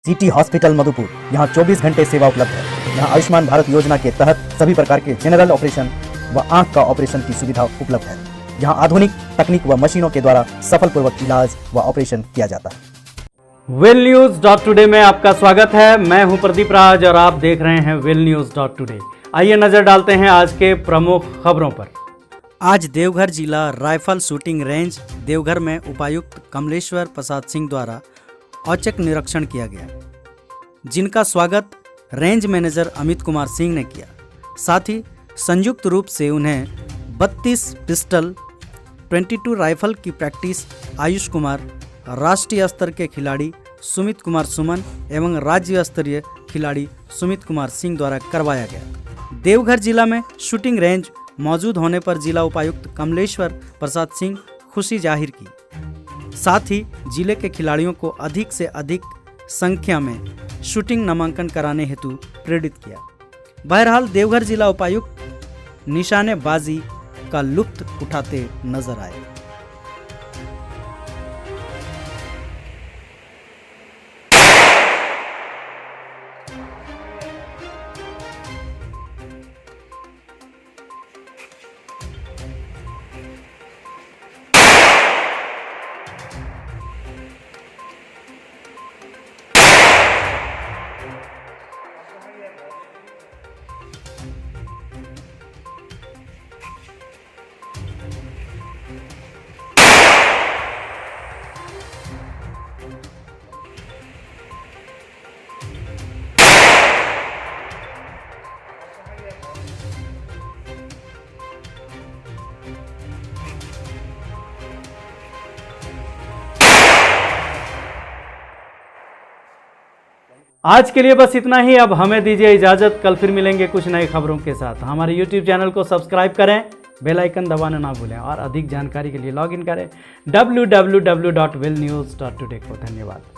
City hospital Madhupur, यहाँ 24 घंटे सेवा उपलब्ध है। यहाँ आयुष्मान भारत योजना के तहत सभी प्रकार के जनरल ऑपरेशन व आंख का ऑपरेशन की सुविधा उपलब्ध है। यहाँ आधुनिक तकनीक व मशीनों के द्वारा सफलपूर्वक इलाज व ऑपरेशन किया जाता है। वेल न्यूज .टुडे में आपका स्वागत है। मैं हूं प्रदीप राज और आप देख रहे हैं वेल न्यूज .टुडे। आइए नजर डालते हैं आज के प्रमुख खबरों पर। आज देवघर जिला राइफल शूटिंग रेंज देवघर में उपायुक्त कमलेश्वर प्रसाद सिंह द्वारा औचक निरीक्षण किया गया, जिनका स्वागत रेंज मैनेजर अमित कुमार सिंह ने किया। साथ ही संयुक्त रूप से उन्हें 32 पिस्टल 22 राइफल की प्रैक्टिस आयुष कुमार, राष्ट्रीय स्तर के खिलाड़ी सुमित कुमार सुमन एवं राज्य स्तरीय खिलाड़ी सुमित कुमार सिंह द्वारा करवाया गया। देवघर जिला में शूटिंग रेंज मौजूद होने पर जिला उपायुक्त कमलेश्वर प्रसाद सिंह खुशी जाहिर की। साथ ही जिले के खिलाड़ियों को अधिक से अधिक संख्या में शूटिंग नामांकन कराने हेतु प्रेरित किया। बहरहाल देवघर जिला उपायुक्त निशानेबाजी का लुत्फ उठाते नजर आए। आज के लिए बस इतना ही। अब हमें दीजिए इजाजत। कल फिर मिलेंगे कुछ नई खबरों के साथ। हमारे YouTube चैनल को सब्सक्राइब करें, बेल आइकन दबाना ना भूलें और अधिक जानकारी के लिए लॉगिन करें www.willnews.today को। धन्यवाद।